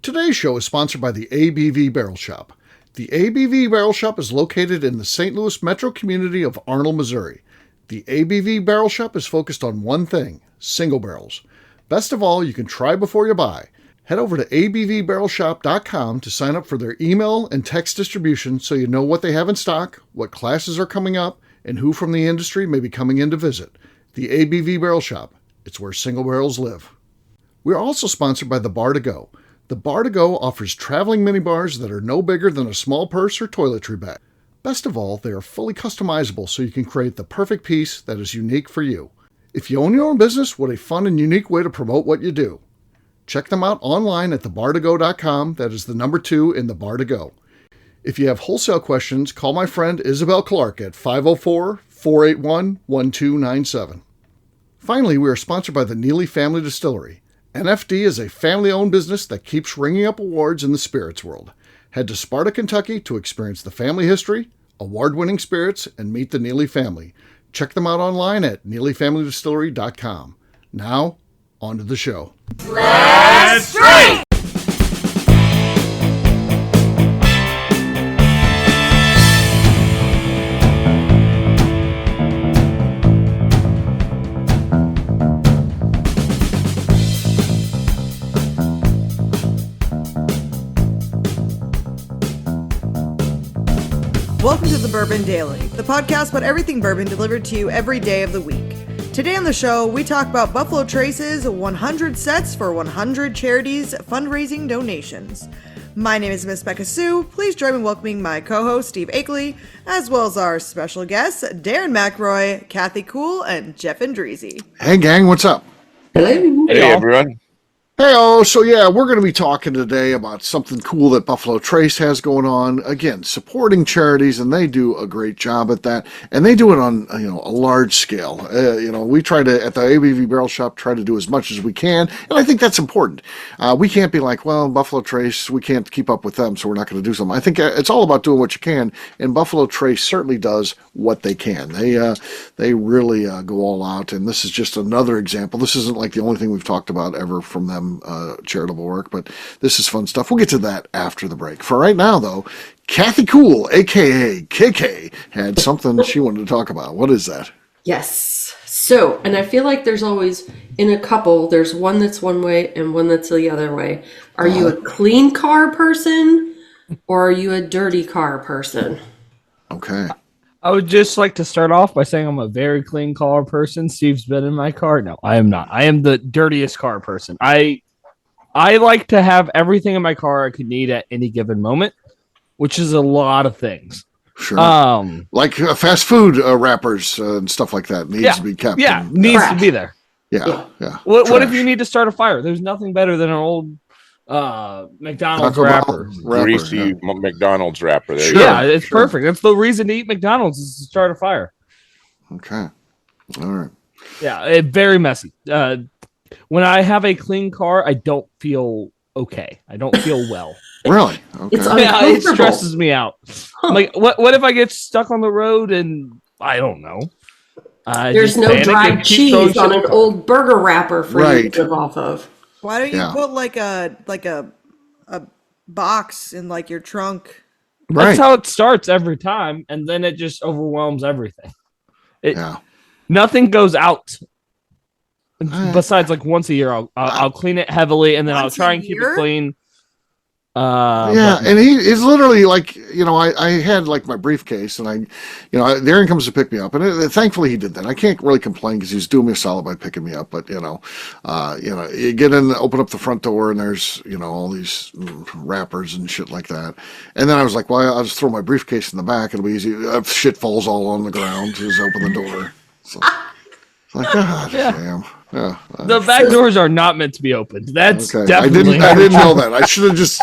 Today's show is sponsored by the ABV Barrel Shop. The ABV Barrel Shop is located in the St. Louis metro community of Arnold, Missouri. The ABV Barrel Shop is focused on one thing, single barrels. Best of all, you can try before you buy. Head over to abvbarrelshop.com to sign up for their email and text distribution so you know what they have in stock, what classes are coming up, and who from the industry may be coming in to visit. The ABV Barrel Shop. It's where single barrels live. We are also sponsored by the Bar to Go. The Bar to Go offers traveling minibars that are no bigger than a small purse or toiletry bag. Best of all, they are fully customizable so you can create the perfect piece that is unique for you. If you own your own business, what a fun and unique way to promote what you do. Check them out online at thebar2go.com. That is the number 2 in the Bar to Go. If you have wholesale questions, call my friend Isabel Clark at 504-481-1297. Finally, we are sponsored by the Neely Family Distillery. NFD is a family-owned business that keeps ringing up awards in the spirits world. Head to Sparta, Kentucky to experience the family history, award-winning spirits, and meet the Neely family. Check them out online at neelyfamilydistillery.com. Now, on to the show. Let's drink! Welcome to the Bourbon Daily, the podcast about everything bourbon delivered to you every day of the week. Today on the show, we talk about Buffalo Trace's 100 sets for 100 charities fundraising donations. My name is Miss Becca Sue. Please join me in welcoming my co-host Steve Akeley, as well as our special guests Darren McRoy, Kathy Cool, and Jeff Andreezy. Hey gang, what's up? Hello. Hey everyone. Hey, so we're going to be talking today about something cool that Buffalo Trace has going on. Again, supporting charities, and they do a great job at that. And they do it on, a large scale. We try to, at the ABV Barrel Shop, try to do as much as we can. And I think that's important. We can't be like, well, Buffalo Trace, we can't keep up with them, so we're not going to do something. I think it's all about doing what you can. And Buffalo Trace certainly does what they can. They really go all out. And this is just another example. This isn't like the only thing we've talked about ever from them. Charitable work, but this is fun stuff. We'll get to that after the break. For right now, though, Kathy Cool, aka KK, had something she wanted to talk about. What is that? Yes. So, and I feel like there's always, in a couple, there's one that's one way and one that's the other way. Are you a clean car person or are you a dirty car person? Okay. I would just like to start off by saying I'm a very clean car person. Steve's been in my car. No, I am not. I am the dirtiest car person. I like to have everything in my car I could need at any given moment, which is a lot of things. Sure. Like fast food wrappers and stuff like that needs to be kept. Yeah, needs to be there. Yeah. What if you need to start a fire? There's nothing better than an old McDonald's wrapper. Greasy McDonald's wrapper. There Yeah, it's perfect. That's the reason to eat McDonald's is to start a fire. Okay. All right. Yeah, very messy. When I have a clean car, I don't feel okay. I don't feel well. Really? Okay. It stresses me out. Like, what if I get stuck on the road and I don't know? There's no dried cheese on an old burger wrapper for you to live off of. Why don't you put like a box in like your trunk? That's how it starts every time, and then it just overwhelms everything. Nothing goes out besides like once a year. I'll clean it heavily, and then I'll try and keep it clean. And he's literally like, I had like my briefcase, and Darren comes to pick me up, and thankfully he did that. I can't really complain because he's doing me a solid by picking me up. But you get in, open up the front door, and there's all these wrappers and shit like that. And then I was like, well, I'll just throw my briefcase in the back. It'll be easy. Shit falls all on the ground. Just open the door. So, it's like, God damn. Yeah, the back doors are not meant to be opened. That's definitely. I didn't know that. I should have just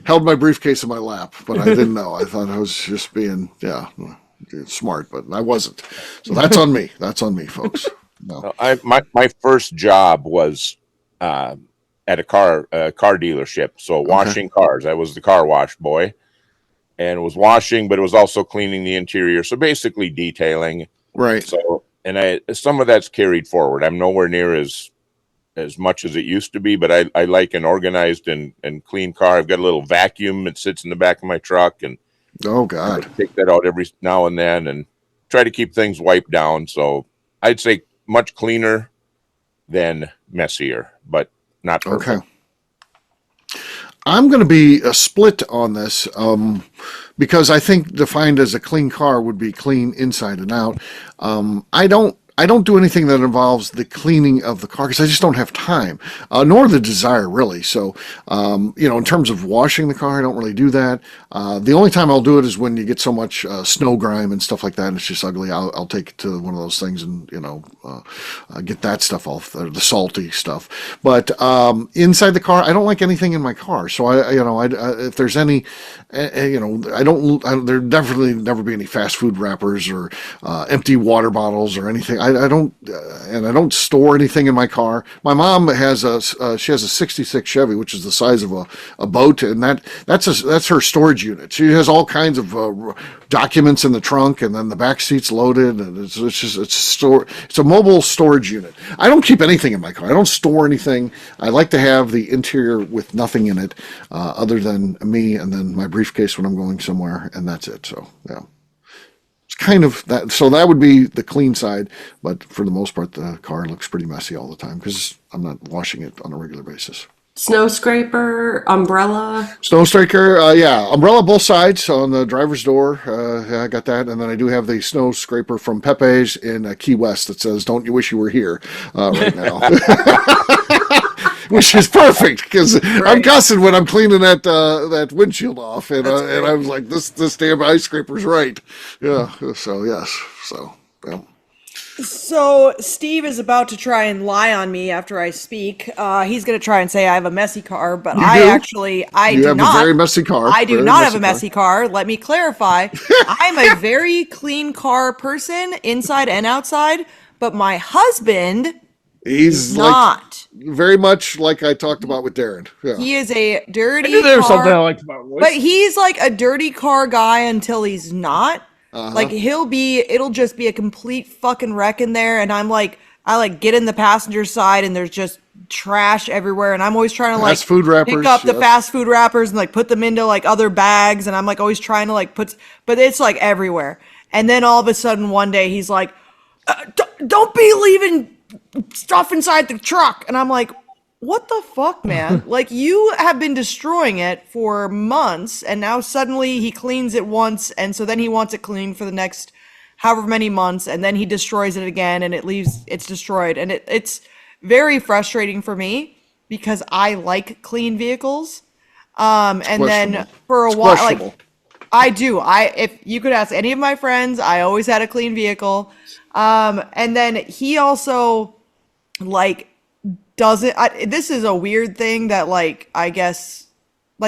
held my briefcase in my lap, but I didn't know. I thought I was just being smart, but I wasn't. So that's on me. That's on me, folks. No. My first job was at a car dealership, so washing cars. I was the car wash boy, and was washing, but it was also cleaning the interior. So basically detailing. Right. So. And some of that's carried forward. I'm nowhere near as as much as it used to be, but I like an organized and clean car. I've got a little vacuum that sits in the back of my truck, and Oh I God. take that out every now and then and try to keep things wiped down. So I'd say much cleaner than messier, but not perfect. Okay. I'm going to be a split on this because I think defined as a clean car would be clean inside and out. I don't do anything that involves the cleaning of the car because I just don't have time, nor the desire really. So, in terms of washing the car, I don't really do that. The only time I'll do it is when you get so much snow grime and stuff like that, and it's just ugly. I'll take it to one of those things and get that stuff off, the salty stuff. But inside the car, I don't like anything in my car. So if there's any, there definitely never be any fast food wrappers or empty water bottles or anything. I don't, and I don't store anything in my car. My mom has she has a '66 Chevy, which is the size of a boat, and that's her storage unit. She has all kinds of documents in the trunk, and then the back seat's loaded, and it's a mobile storage unit. I don't keep anything in my car. I don't store anything. I like to have the interior with nothing in it, other than me and then my briefcase when I'm going somewhere, and that's it. So yeah. It's kind of that. So that would be the clean side, but for the most part, the car looks pretty messy all the time because I'm not washing it on a regular basis. Snow scraper, umbrella. Snow scraper, yeah, umbrella both sides on the driver's door. I got that, and then I do have the snow scraper from Pepe's in Key West that says "Don't you wish you were here" right now. Which is perfect because I'm cussing when I'm cleaning that windshield off, and I was like, this damn ice scraper's right. Yeah. So yes. So yeah. So Steve is about to try and lie on me after I speak. He's going to try and say I have a messy car, but I do have not. A very messy car. I do not have a messy car. Let me clarify. I'm a very clean car person, inside and outside. But my husband, he's not very much like I talked about with Darren. Yeah. He is a dirty. I knew there was car, something I liked about Royce. but he's like a dirty car guy until he's not. Like it'll just be a complete fucking wreck in there, and I get in the passenger side, and there's just trash everywhere, and I'm always trying to fast food wrappers, pick up the fast food wrappers and put them into other bags, and I'm always trying to but it's everywhere. And then all of a sudden one day he's like, "Don't be leaving stuff inside the truck," and I'm like, what the fuck, man? You have been destroying it for months, and now suddenly he cleans it once, and so then he wants it cleaned for the next however many months, and then he destroys it again, and it's destroyed. And it's very frustrating for me because I like clean vehicles. And then for a while, I do. If you could ask any of my friends, I always had a clean vehicle. And then he also doesn't. This is a weird thing that I guess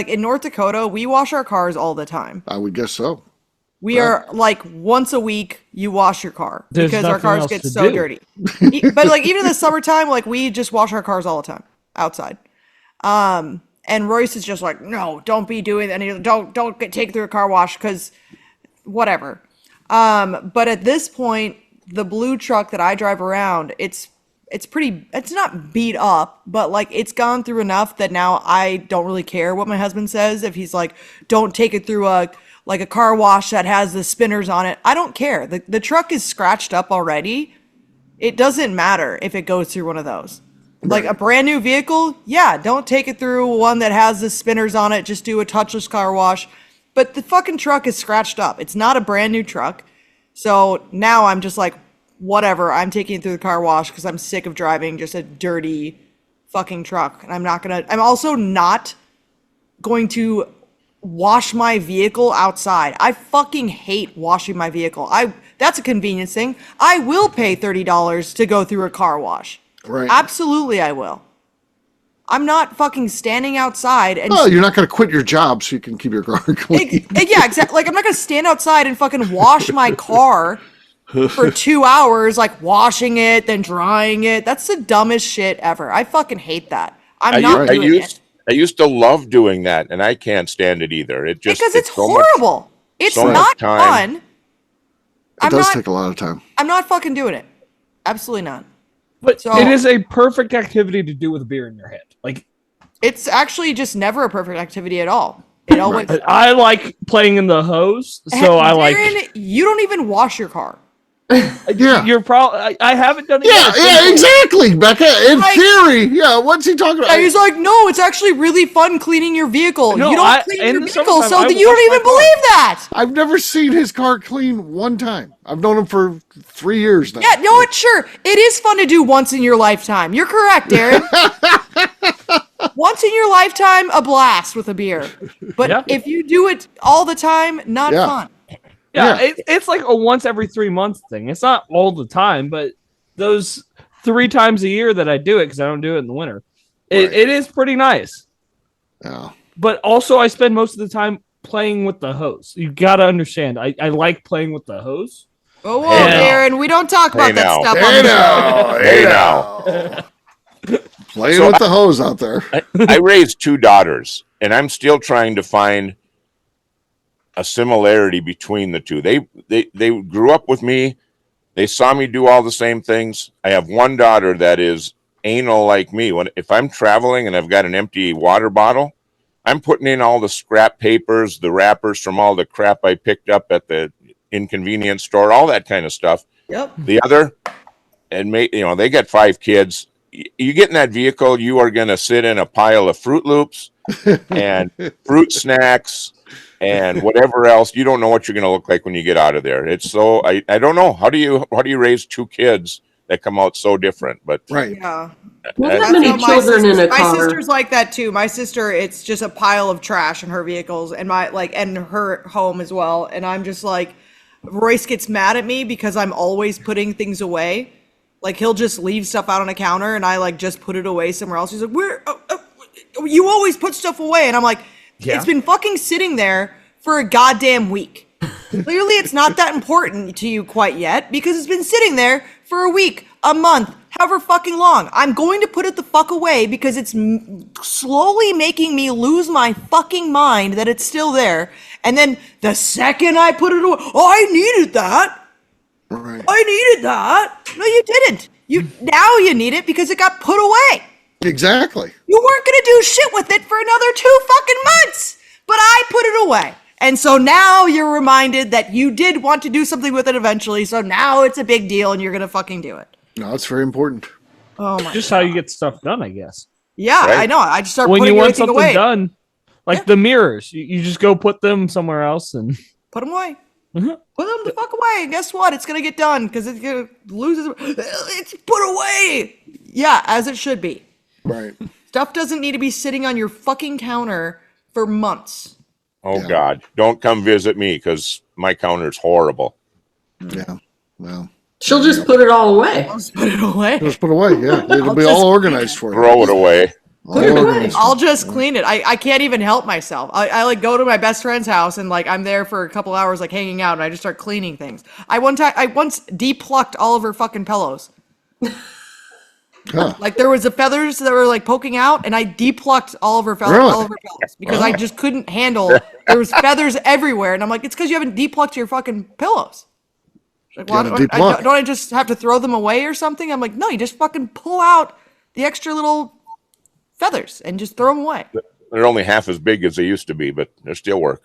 in North Dakota we wash our cars all the time. I would guess so. We are once a week you wash your car because our cars get so dirty. But even in the summertime, we just wash our cars all the time outside. And Royce is just no, don't be doing that. And don't take through a car wash because whatever. But at this point, the blue truck that I drive around, it's not beat up, but it's gone through enough that now I don't really care what my husband says. If he's don't take it through a car wash that has the spinners on it, I don't care. The truck is scratched up already. It doesn't matter if it goes through one of those. A brand new vehicle, yeah, don't take it through one that has the spinners on it. Just do a touchless car wash. But the fucking truck is scratched up. It's not a brand new truck. So now I'm just whatever, I'm taking it through the car wash because I'm sick of driving just a dirty fucking truck. And I'm also not going to wash my vehicle outside. I fucking hate washing my vehicle. That's a convenience thing. I will pay $30 to go through a car wash. Right. Absolutely I will. I'm not fucking standing outside and... Well, you're not going to quit your job so you can keep your car clean. Yeah, exactly. I'm not going to stand outside and fucking wash my car for 2 hours, washing it, then drying it. That's the dumbest shit ever. I fucking hate that. I'm not doing it. I used to love doing that, and I can't stand it either. Because it's horrible. It's not fun. It does take a lot of time. I'm not fucking doing it. Absolutely not. But So- it is a perfect activity to do with a beer in your hand. Like, It's actually just never a perfect activity at all. It always. I like playing in the hose, so I like. Darren, you don't even wash your car. Yeah. You're probably. I haven't done it. Yeah, yet. yeah, exactly, Becca. In Like- theory, yeah. What's he talking about? And he's like, no, it's actually really fun cleaning your vehicle. No, you don't clean in your the vehicle, summertime, so I you wash don't my even car. believe that. I've never seen his car clean one time. I've known him for 3 years now. Yeah, no, it's sure. It is fun to do once in your lifetime. You're correct, Darren. Once in your lifetime, a blast with a beer. But Yeah. if you do it all the time, not Yeah. fun. Yeah, Yeah. it's like a once every 3 months thing. It's not all the time, but those 3 times a year that I do it because I don't do it in the winter, Right. it is pretty nice. Yeah. But also, I spend most of the time playing with the hose. You got to understand, I like playing with the hose. Oh, whoa, Hey now. Darren, we don't talk about Hey that now. stuff on Hey the show. now. Hey now. Playing So with the hose out there. I raised 2 daughters, and I'm still trying to find a similarity between the two. They grew up with me. They saw me do all the same things. I have one daughter that is anal like me. If I'm traveling and I've got an empty water bottle, I'm putting in all the scrap papers, the wrappers from all the crap I picked up at the inconvenience store, all that kind of stuff. Yep. The other, and they got 5 kids. You get in that vehicle, you are going to sit in a pile of Fruit Loops and fruit snacks and whatever else. You don't know what you're going to look like when you get out of there. It's so I don't know how do you raise 2 kids that come out so different? But Right. Yeah. Not That's that many how my children in a sisters- my car. sister's like that too. My sister, it's just a pile of trash in her vehicles and and her home as well. And I'm just like, Royce gets mad at me because I'm always putting things away. Like he'll just leave stuff out on a counter and I like just put it away somewhere else. He's like, you always put stuff away. And I'm like, Yeah. it's been fucking sitting there for a goddamn week. Clearly it's not that important to you quite yet because it's been sitting there for a week, a month, however fucking long. I'm going to put it the fuck away because it's slowly making me lose my fucking mind that it's still there. And then the second I put it away, oh, I needed that. Right. I needed that. No, you didn't. Now you need it because it got put away. Exactly. You weren't gonna do shit with it for another 2 fucking months, but I put it away. And so now you're reminded that you did want to do something with it eventually. So now it's a big deal and you're gonna fucking do it. No, it's very important. Oh my. Just how you get stuff done, I guess. Yeah, Right. I know. I just start When putting you want everything something away. done, like Yeah. the mirrors, you just go put them somewhere else and. Put them away. Mhm. Put them the fuck away. And guess what? It's gonna get done because it's gonna lose. It's put away. Yeah, as it should be. Right. Stuff doesn't need to be sitting on your fucking counter for months. oh Yeah. God, don't come visit me because my counter's horrible. Yeah. Well, She'll just put it all away. Just put it away. just put away. Yeah. It'll I'll be just- all organized for you. Throw it away. All it away. organized. I'll just clean it. I can't even help myself. I like go to my best friend's house and like I'm there for a couple hours like hanging out and I just start cleaning things. I once depulucked all of her fucking pillows. Huh. Like there was the feathers that were like poking out and I depulucked all of her Really? all of her pillows because I just couldn't handle there was feathers everywhere and I'm like it's because you haven't depulucked your fucking pillows. Like, well, gotta depuluck. don't I just have to throw them away or something? I'm like, no, you just fucking pull out the extra little feathers and just throw them away. They're only half as big as they used to be, but they still work.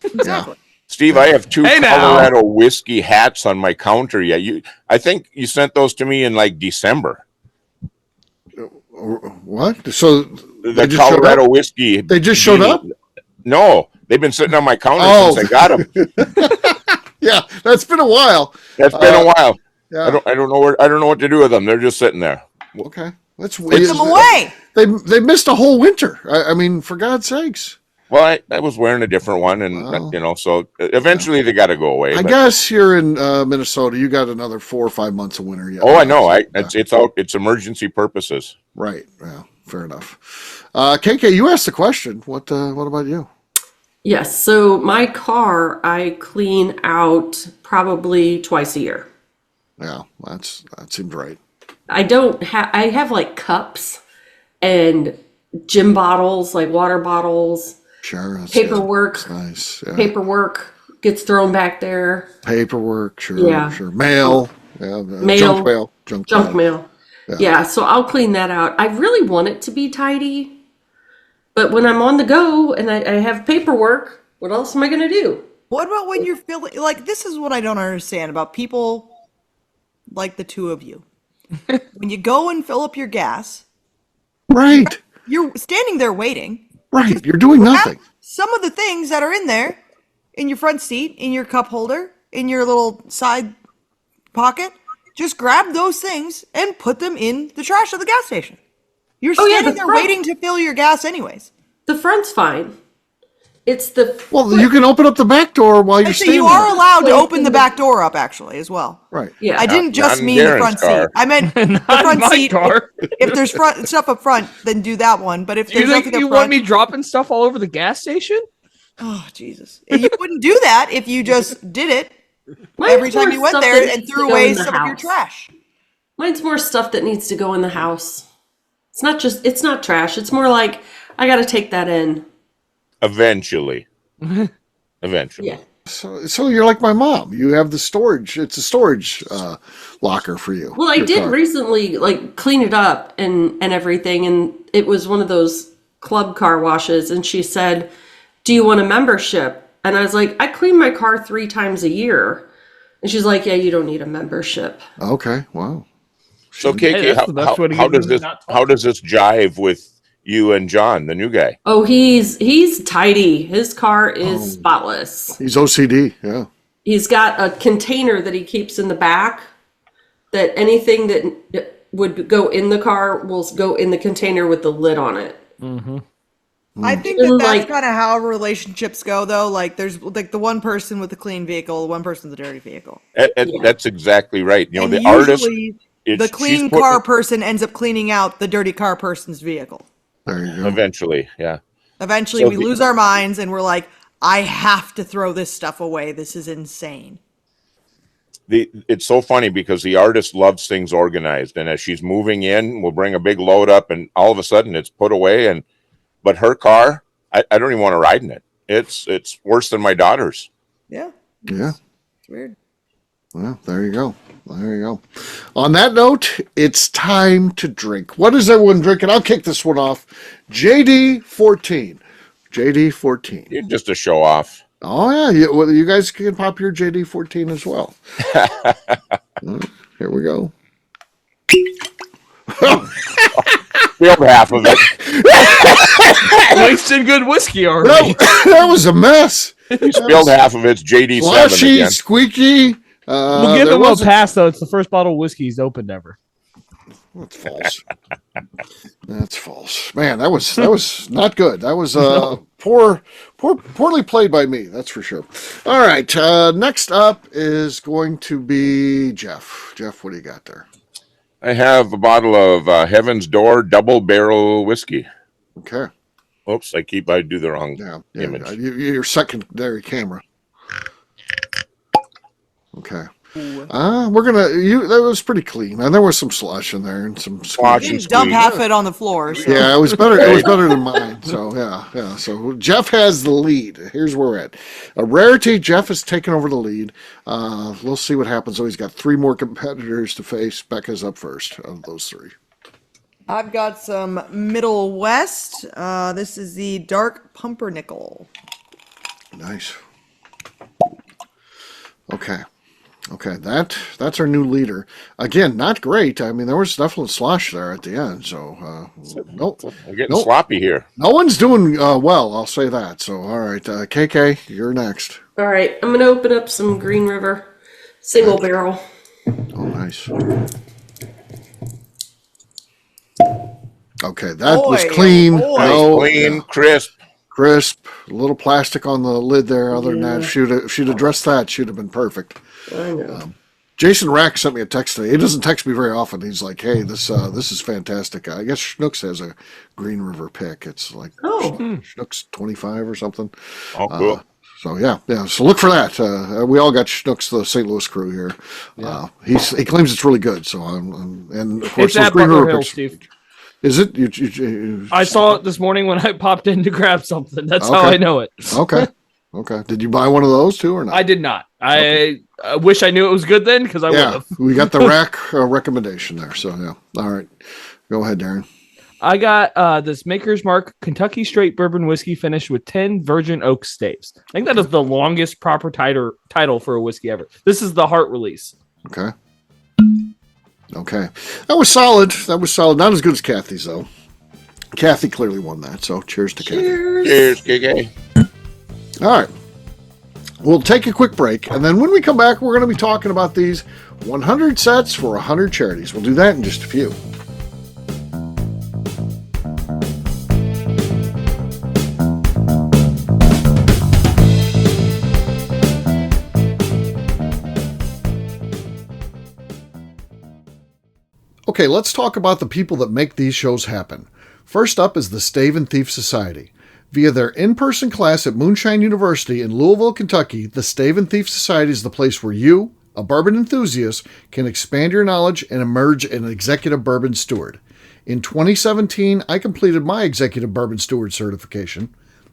Exactly. Steve, I have 2 Hey, now. Colorado whiskey hats on my counter. Yeah, I think you sent those to me in like December. What? So The they just showed Colorado up? whiskey. They just showed beanie. up? No, they've been sitting on my counter Oh. since I got them. Yeah, that's been a while. That's been a while. Yeah. I don't know what to do with them. They're just sitting there. Okay. That's Put weird. them away. They missed a whole winter. I mean, for God's sakes. Well, I was wearing a different one, and Wow. so eventually they got to go away. I but- guess you're in Minnesota. You got another 4 or 5 months of winter yet. Oh, I know. Yeah. It's out. It's emergency purposes. Right. Yeah. Fair enough. KK, you asked the question. What about you? Yes, so my car I clean out probably twice a year. Yeah, that seems right. I have like cups and gym bottles, like water bottles, Sure. That's paperwork. That's nice. Yeah. Paperwork gets thrown back there, Paperwork. Sure. Yeah. Sure. Mail. Yeah. Mail. Junk mail. junk mail. Yeah, so I'll clean that out. I really want it to be tidy, but when I'm on the go and I have paperwork, what else am I going to do? What about when you're filling? Like, this is what I don't understand about people like the two of you. When you go and fill up your gas, Right. you're standing there waiting. Right. You're doing nothing. Some of the things that are in there, in your front seat, in your cup holder, in your little side pocket, just grab those things and put them in the trash of the gas station. You're standing there waiting to fill your gas anyways. The front's fine. It's the Well, you can open up the back door while you're So standing. you are allowed to open the back door up, actually, as well. Right. yeah. I didn't just Not in mean the Darren's front car. seat. I meant the Not front my seat. car. If there's front stuff up front, then do that one. But if You there's think nothing you up want front, me dropping stuff all over the gas station? oh Jesus, you wouldn't do that if you just did it Mine's every time more you went stuff there that and needs threw to go away in the some of your house. trash. Mine's more stuff that needs to go in the house. It's not trash. It's more like I got to take that in. Eventually. Eventually. Yeah. So you're like my mom. You have the storage. It's a storage locker for you. Well, I your did car. recently like clean it up and everything, and it was one of those club car washes, and she said, "Do you want a membership?" And I was like, "I clean my car 3 times a year." And she's like, "Yeah, you don't need a membership." Okay. Wow. So Hey, KK, that's the best way to how get does them this not talk. how does this jive with you and John, the new guy? Oh, he's tidy. His car is spotless. He's OCD. Yeah. He's got a container that he keeps in the back that anything that would go in the car will go in the container with the lid on it. I think Even that's like- kind of how relationships go, though. Like, there's like the one person with the clean vehicle, the one person with the dirty vehicle. That's exactly right. You know, And the artist. usually, the she's clean putting- car person ends up cleaning out the dirty car person's vehicle. There you go. Eventually, yeah. Eventually, So we the- lose our minds and we're like, I have to throw this stuff away. This is insane. It's so funny because the artist loves things organized, and as she's moving in, we'll bring a big load up, and all of a sudden it's put away. But her car, I don't even want to ride in it. It's worse than my daughter's. Yeah, Yeah. it's weird. Well, there you go. There you go. On that note, it's time to drink. What is everyone drinking? I'll kick this one off. JD 14. JD 14. It's just a show off. Oh, yeah. You guys can pop your JD 14 as well. Here we go. Spilled half of it. Wasted good whiskey already. That was a mess. Spilled half of it's JD7 Slushy, again. squeaky. We'll give there him a wasn't- pass, though. It's the first bottle of whiskey he's opened ever. That's false. That's false. Man, that was not good. That was poorly played by me. That's for sure. All right. Next up is going to be Jeff. Jeff, what do you got there? I have a bottle of Heaven's Door double barrel whiskey. Okay. Oops, I do the wrong Yeah. image. Your secondary camera. Okay. That was pretty clean, and there was some slush in there and some Slush You and didn't dump squeak. half it on the floor. So. Yeah, it was better. It was better than mine. So yeah. So Jeff has the lead. Here's where we're at. A rarity. Jeff has taken over the lead. We'll see what happens. So he's got 3 more competitors to face. Becca's up first of those 3. I've got some Middle West. This is the Dark Pumpernickel. Nice. Okay, that's our new leader. Again, not great. I mean, there was definitely slush there at the end. So nope. We're getting sloppy here. No one's doing well. I'll say that. So all right, KK, you're next. All right, I'm gonna open up some Green River single barrel. Oh, nice. Okay, that was Boy, clean. boy. No, Clean, yeah, crisp. crisp. A little plastic on the lid there. Other than that, if she'd addressed that, she'd have been perfect. I know. Jason Rack sent me a text today. He doesn't text me very often. He's like, "Hey, this is fantastic." I guess Schnooks has a Green River pick. It's like Schnooks 25 or something. Oh, cool. So yeah. So look for that. We all got Schnooks, the St. Louis crew here. He claims it's really good. So and of course It's at those Green Butler River Hill, picks. Steve. Is it? You I saw it this morning when I popped in to grab something. That's how Okay. I know it. Okay. Okay. Did you buy one of those too or not? I did not. I wish I knew it was good then because I would have. We got the rack recommendation there. So, yeah. All right. Go ahead, Darren. I got this Maker's Mark Kentucky Straight Bourbon Whiskey finished with 10 Virgin Oak staves. I think that is the longest proper title for a whiskey ever. This is the heart release. Okay. That was solid. Not as good as Kathy's, though. Kathy clearly won that, so cheers to Kathy. Cheers, KK. All right. We'll take a quick break, and then when we come back, we're going to be talking about these 100 sets for 100 charities. We'll do that in just a few. Okay, let's talk about the people that make these shows happen. First up is the Stave and Thief Society. Via their in-person class at Moonshine University in Louisville, Kentucky, the Stave and Thief Society is the place where you, a bourbon enthusiast, can expand your knowledge and emerge an executive bourbon steward. In 2017, I completed my executive bourbon steward certification.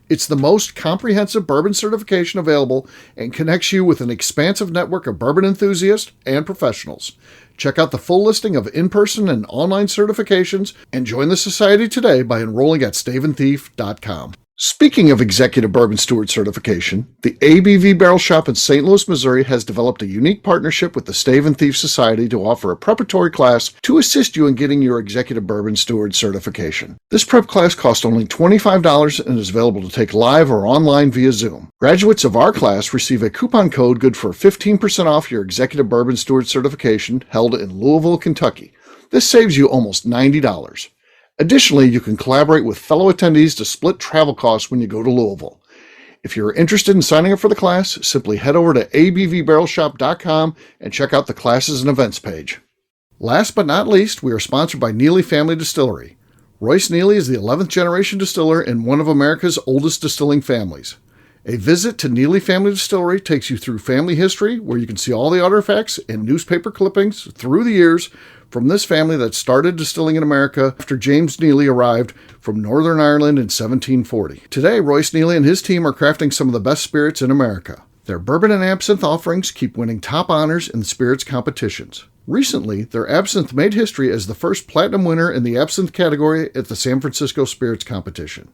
It's the most comprehensive bourbon certification available and connects you with an expansive network of bourbon enthusiasts and professionals. Check out the full listing of in-person and online certifications and join the society today by enrolling at staveandthief.com. Speaking of executive bourbon steward certification, the ABV Barrel Shop in St. Louis, Missouri has developed a unique partnership with the Stave and Thief Society to offer a preparatory class to assist you in getting your executive bourbon steward certification. This prep class costs only $25 and is available to take live or online via Zoom. Graduates of our class receive a coupon code good for 15% off your executive bourbon steward certification held in Louisville, Kentucky. This saves you almost $90. Additionally, you can collaborate with fellow attendees to split travel costs when you go to Louisville. If you're interested in signing up for the class, simply head over to abvbarrelshop.com and check out the classes and events page. Last but not least, we are sponsored by Neely Family Distillery. Royce Neely is the 11th generation distiller in one of America's oldest distilling families. A visit to Neely Family Distillery takes you through family history, where you can see all the artifacts and newspaper clippings through the years from this family that started distilling in America after James Neely arrived from Northern Ireland in 1740. Today, Royce Neely and his team are crafting some of the best spirits in America. Their bourbon and absinthe offerings keep winning top honors in the spirits competitions. Recently, their absinthe made history as the first platinum winner in the absinthe category at the San Francisco Spirits Competition.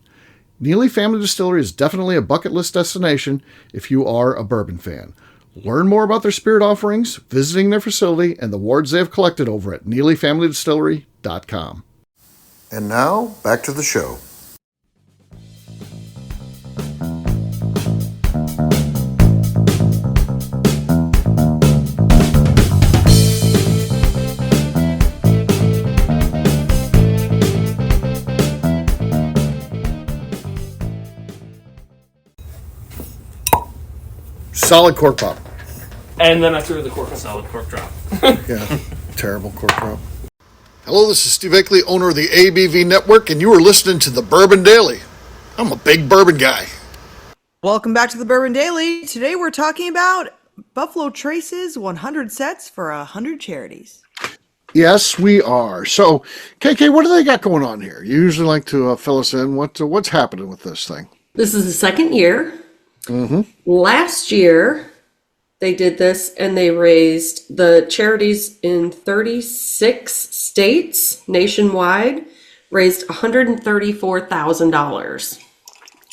Neely Family Distillery is definitely a bucket list destination if you are a bourbon fan. Learn more about their spirit offerings, visiting their facility, and the awards they have collected over at NeelyFamilyDistillery.com. And now, back to the show. Solid cork pop. And then I threw the cork. Solid cork drop. Yeah, terrible cork drop. Hello, this is Steve Akeley, owner of the ABV Network, and you are listening to the Bourbon Daily. I'm a big bourbon guy. Welcome back to the Bourbon Daily. Today we're talking about Buffalo Trace's 100 sets for 100 charities. Yes, we are. So, KK, what do they got going on here? You usually like to fill us in. What's happening with this thing? This is the second year. Mm-hmm. Last year, they did this and they raised the charities in 36 states nationwide, raised $134,000.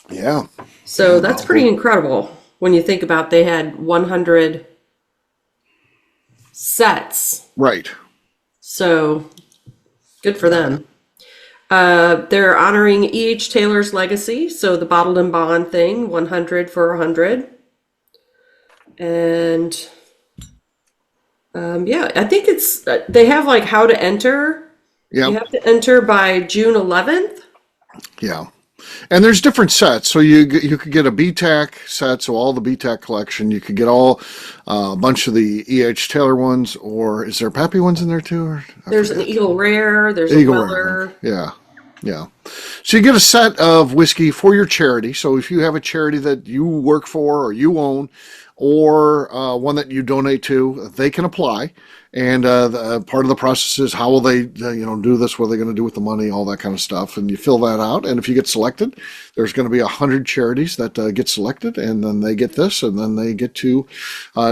Yeah. So that's pretty incredible when you think about they had 100 sets. Right. So good for them. They're honoring E.H. Taylor's legacy. So the bottled and bond thing, 100 for 100. And yeah, I think it's, they have like how to enter. Yeah. You have to enter by June 11th. Yeah. And there's different sets. So you could get a BTAC set, so all the BTAC collection. You could get all a bunch of the E.H. Taylor ones, or is there Pappy ones in there too? Or, There's an Eagle Rare. There's Eagle a Weller. Rare. Yeah. Yeah. So you get a set of whiskey for your charity. So if you have a charity that you work for or you own, or one that you donate to, they can apply. And part of the process is how will they, do this? What are they going to do with the money? All that kind of stuff. And you fill that out. And if you get selected, there's going to be 100 charities that get selected, and then they get this, and then they get to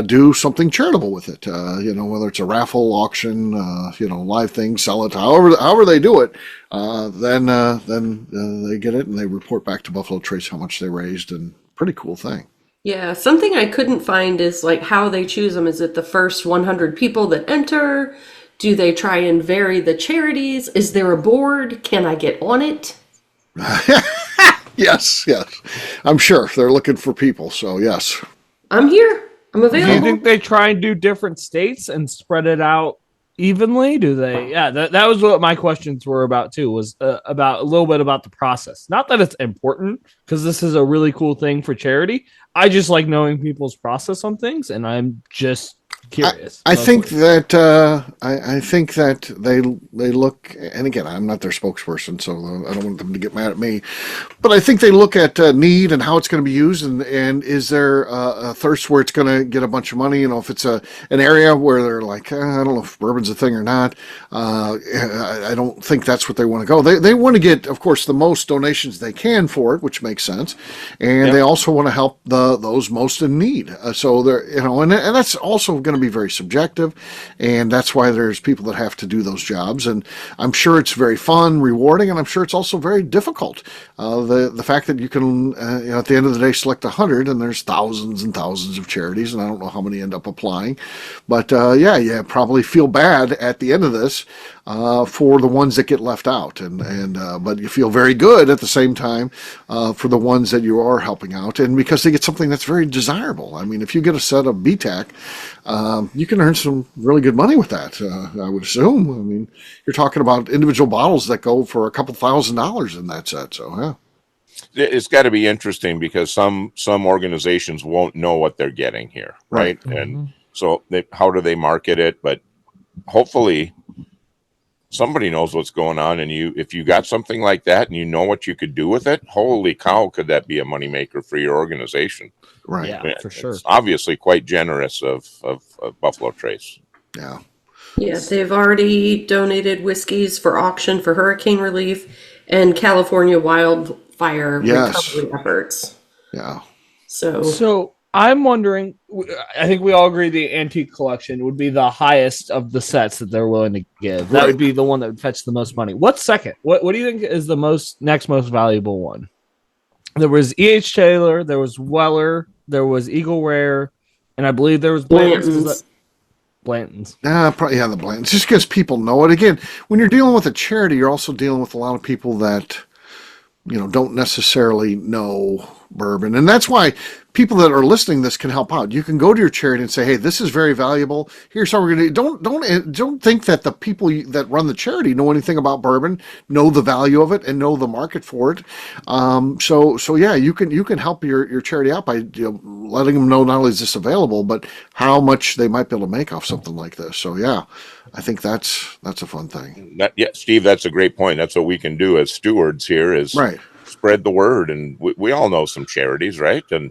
do something charitable with it. Whether it's a raffle, auction, live thing, sell it, however they do it. Then they get it, and they report back to Buffalo Trace how much they raised, and pretty cool thing. Yeah, something I couldn't find is like how they choose them. Is it the first 100 people that enter? Do they try and vary the charities? Is there a board? Can I get on it? Yes. I'm sure they're looking for people, so yes. I'm here. I'm available. Do you think they try and do different states and spread it out evenly? Do they? Yeah, that was what my questions were about too, was about a little bit about the process. Not that it's important, because this is a really cool thing for charity. I just like knowing people's process on things, and I'm just curious. I think that I think that they look, and again, I'm not their spokesperson, so I don't want them to get mad at me, but I think they look at need and how it's going to be used, and is there a thirst where it's going to get a bunch of money? If it's an area where they're like, I don't know if bourbon's a thing or not. I don't think that's what they want to go. They want to get, of course, the most donations they can for it, which makes sense, and they also want to help those most in need. So they're, and that's also going to be very subjective, and that's why there's people that have to do those jobs. And I'm sure it's very fun, rewarding, and I'm sure it's also very difficult. The fact that you can, at the end of the day, select 100, and there's thousands and thousands of charities, and I don't know how many end up applying, but you probably feel bad at the end of this for the ones that get left out, but you feel very good at the same time for the ones that you are helping out, and because they get something that's very desirable. I mean, if you get a set of BTAC, you can earn some really good money with that, I would assume. I mean, you're talking about individual bottles that go for a couple $1,000s in that set, so yeah. It's got to be interesting, because some organizations won't know what they're getting here, right? Mm-hmm. And so how do they market it? But hopefully somebody knows what's going on, and if you got something like that and you know what you could do with it, holy cow, could that be a moneymaker for your organization? Right. Yeah, for sure. It's obviously quite generous of Buffalo Trace. Yeah. Yeah, they've already donated whiskeys for auction for hurricane relief and California wildfire recovery efforts. Yeah. So I'm wondering, I think we all agree the antique collection would be the highest of the sets that they're willing to give. That would be the one that would fetch the most money. What's second? What do you think is the next most valuable one? There was E.H. Taylor, there was Weller, there was Eagle Rare, and I believe there was Blanton's. Blanton's. Probably, the Blanton's. Just because people know it. Again, when you're dealing with a charity, you're also dealing with a lot of people that, don't necessarily know bourbon. And that's why people that are listening to this can help out. You can go to your charity and say, hey, this is very valuable. Here's how we're going to don't think that the people that run the charity know anything about bourbon, know the value of it, and know the market for it. So you can help your charity out by letting them know not only is this available, but how much they might be able to make off something like this. So yeah, I think that's a fun thing. Steve, that's a great point. That's what we can do as stewards here is spread the word, and we all know some charities, right? And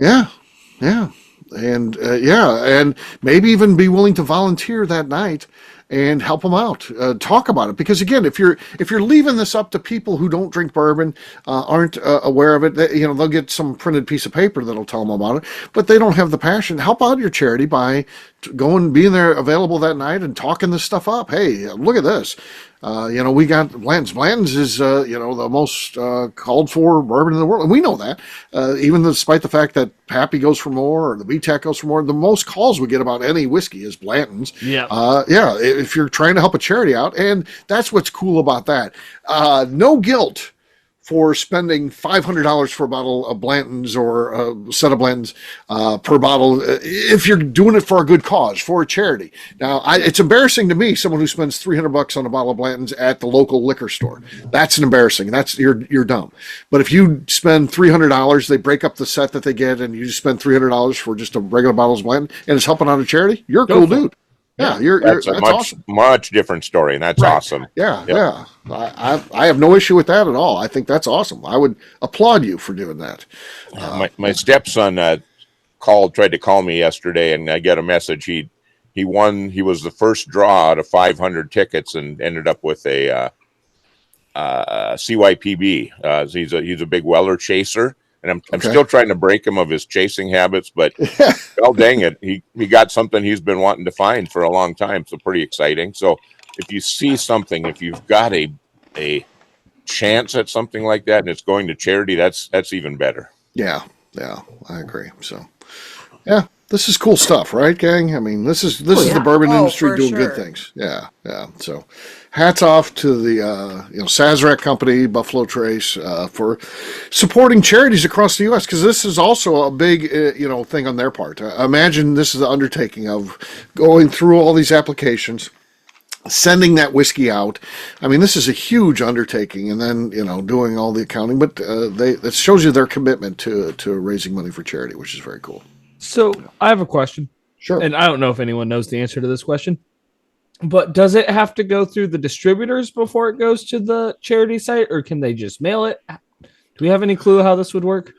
and maybe even be willing to volunteer that night and help them out, talk about it. Because again, if you're leaving this up to people who don't drink bourbon, aren't aware of it, they'll get some printed piece of paper that'll tell them about it, but they don't have the passion. Help out your charity by being there available that night and talking this stuff up. Hey, look at this. We got Blanton's. Blanton's is, the most called for bourbon in the world. And we know that, even despite the fact that Pappy goes for more or the BTAC goes for more, the most calls we get about any whiskey is Blanton's. Yeah. If you're trying to help a charity out, and that's what's cool about that. No guilt for spending $500 for a bottle of Blanton's or a set of Blanton's per bottle if you're doing it for a good cause, for a charity. Now, it's embarrassing to me, someone who spends $300 on a bottle of Blanton's at the local liquor store. That's embarrassing. You're dumb. But if you spend $300, they break up the set that they get, and you just spend $300 for just a regular bottle of Blanton, and it's helping out a charity, you're a cool dude. Yeah, that's awesome. Much different story, and that's awesome. Yeah. I have no issue with that at all. I think that's awesome. I would applaud you for doing that. My stepson tried to call me yesterday, and I got a message. He won. He was the first draw out of 500 tickets, and ended up with a CYPB. He's a big Weller chaser, and I'm still trying to break him of his chasing habits. But well, dang it, he got something he's been wanting to find for a long time. So pretty exciting. So if you see something, if you've got a chance at something like that, and it's going to charity, that's even better. Yeah, I agree. So, yeah, this is cool stuff, right, gang? I mean, this is the bourbon industry doing good things. Yeah. So, hats off to the Sazerac Company, Buffalo Trace, for supporting charities across the U.S. because this is also a big thing on their part. Imagine this is the undertaking of going through all these applications, sending that whiskey out. I mean, this is a huge undertaking, and then doing all the accounting. But that shows you their commitment to raising money for charity, which is very cool. So I have a question. Sure. And I don't know if anyone knows the answer to this question, but does it have to go through the distributors before it goes to the charity site, or can they just mail it? Do we have any clue how this would work?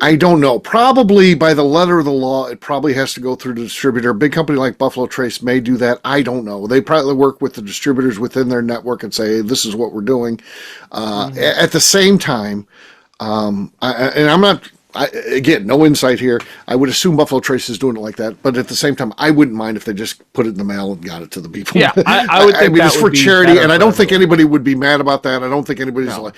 I don't know. Probably by the letter of the law, it probably has to go through the distributor. A big company like Buffalo Trace may do that. I don't know. They probably work with the distributors within their network and say, hey, this is what we're doing. At the same time, again, no insight here. I would assume Buffalo Trace is doing it like that, but at the same time, I wouldn't mind if they just put it in the mail and got it to the people. Yeah, I would think I mean, it's for charity, and I don't think everyone. anybody would be mad about that. I don't think anybody's like,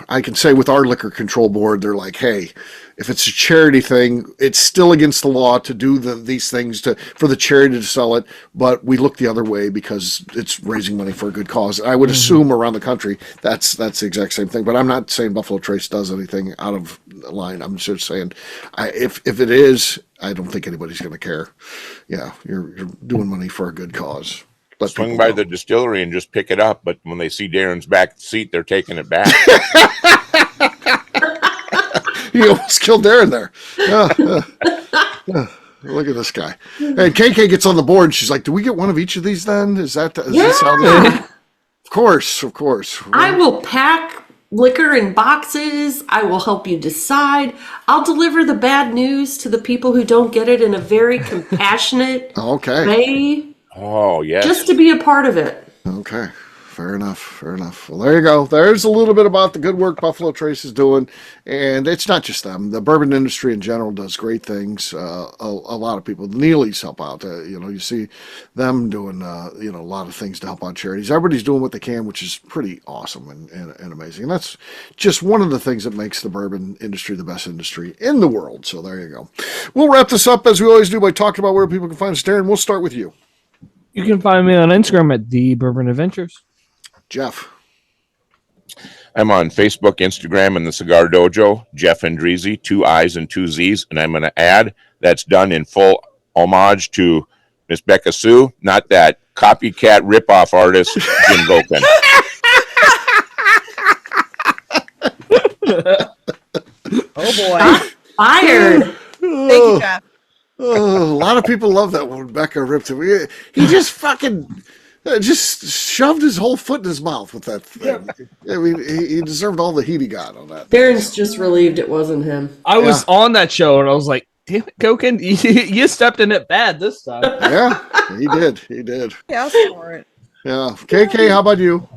I can say with our liquor control board, they're like, hey, if it's a charity thing, it's still against the law to do these things for the charity to sell it, but we look the other way because it's raising money for a good cause. I would assume around the country that's the exact same thing, but I'm not saying Buffalo Trace does anything out of line. I'm just saying, if it is, I don't think anybody's going to care. Yeah, you're doing money for a good cause. Swing by the distillery and just pick it up, but when they see Darren's back seat, they're taking it back. You almost killed Darren there. Look at this guy. Hey, KK gets on the board. And she's like, "Do we get one of each of these then? Is this how they?" Of course. I will pack liquor in boxes. I will help you decide. I'll deliver the bad news to the people who don't get it in a very compassionate way. Oh, yes. Just to be a part of it. Okay. Fair enough. Well, there you go. There's a little bit about the good work Buffalo Trace is doing. And it's not just them. The bourbon industry in general does great things. A lot of people, the Neelys help out. You see them doing, a lot of things to help out charities. Everybody's doing what they can, which is pretty awesome and amazing. And that's just one of the things that makes the bourbon industry the best industry in the world. So there you go. We'll wrap this up as we always do by talking about where people can find us. Darren, we'll start with you. You can find me on Instagram at The Bourbon Adventures. Jeff. I'm on Facebook, Instagram, and the Cigar Dojo, Jeff Andreezy, 2 I's and 2 Z's. And I'm going to add that's done in full homage to Miss Becca Sue, not that copycat ripoff artist, Jim Gokin. Oh, boy. Fired. Thank you, Jeff. Oh, a lot of people love that when Becca ripped him. He just fucking just shoved his whole foot in his mouth with that thing. I mean, he deserved all the heat he got on that. Darren's just relieved it wasn't him. I was on that show and I was like, damn it, Gokin, you stepped in it bad this time. Yeah, he did. Yeah, I'll for it. Yeah. KK, how about you?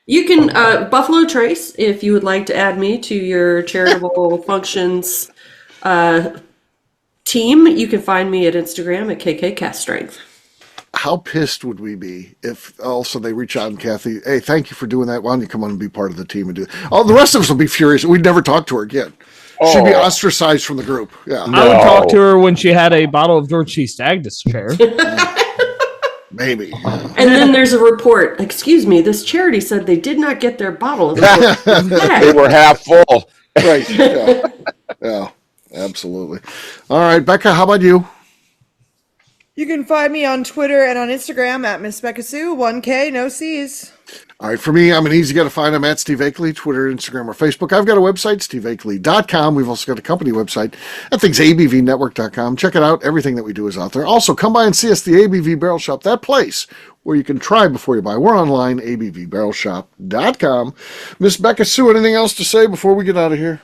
You can, Buffalo Trace, if you would like to add me to your charitable functions team, you can find me at Instagram at KKCastStrength. How pissed would we be if also they reach out and Kathy, hey, thank you for doing that. Why don't you come on and be part of the team and do it? Oh, the rest of us will be furious. We'd never talk to her again. She'd be ostracized from the group. Yeah. I would talk to her when she had a bottle of George C. Stagg to spare. Maybe. Yeah. And then there's a report. Excuse me, this charity said they did not get their bottle. They were half full. Right. Yeah. Absolutely. All right, Becca, how about you? You can find me on Twitter and on Instagram at Miss Becca Sue, 1K, no C's. All right, for me, I'm an easy guy to find. I'm at Steve Akeley, Twitter, Instagram, or Facebook. I've got a website, steveakeley.com. We've also got a company website. That thing's abvnetwork.com. Check it out. Everything that we do is out there. Also, come by and see us, the ABV Barrel Shop, that place where you can try before you buy. We're online, abvbarrelshop.com. Miss Becca Sue, anything else to say before we get out of here?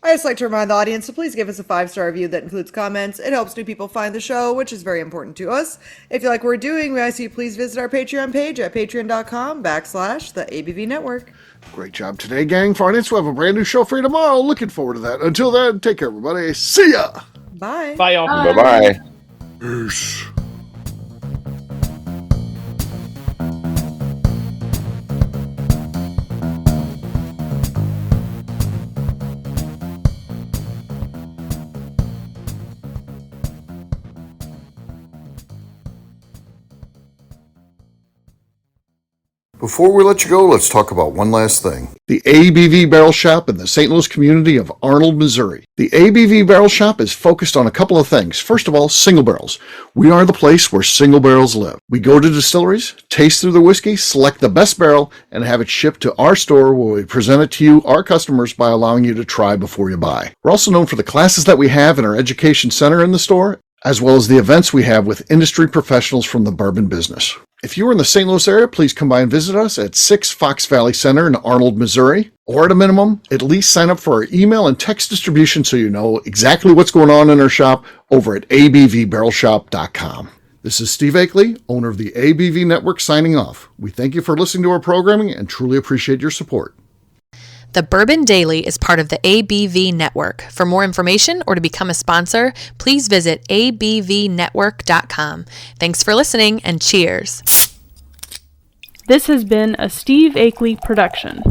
I just like to remind the audience to please give us a 5-star review that includes comments. It helps new people find the show, which is very important to us. If you like what we're doing, we ask you please visit our Patreon page at patreon.com/the ABV Network. Great job today, gang. Finance, we'll have a brand new show for you tomorrow. Looking forward to that. Until then, take care, everybody. See ya. Bye. Bye, y'all. Bye-bye. Peace. Before we let you go, let's talk about one last thing. The ABV Barrel Shop in the St. Louis community of Arnold, Missouri. The ABV Barrel Shop is focused on a couple of things. First of all, single barrels. We are the place where single barrels live. We go to distilleries, taste through the whiskey, select the best barrel, and have it shipped to our store where we present it to you, our customers, by allowing you to try before you buy. We're also known for the classes that we have in our education center in the store, as well as the events we have with industry professionals from the bourbon business. If you are in the St. Louis area, please come by and visit us at 6 Fox Valley Center in Arnold, Missouri. Or at a minimum, at least sign up for our email and text distribution so you know exactly what's going on in our shop over at abvbarrelshop.com. This is Steve Akeley, owner of the ABV Network, signing off. We thank you for listening to our programming and truly appreciate your support. The Bourbon Daily is part of the ABV Network. For more information or to become a sponsor, please visit abvnetwork.com. Thanks for listening and cheers. This has been a Steve Akeley production.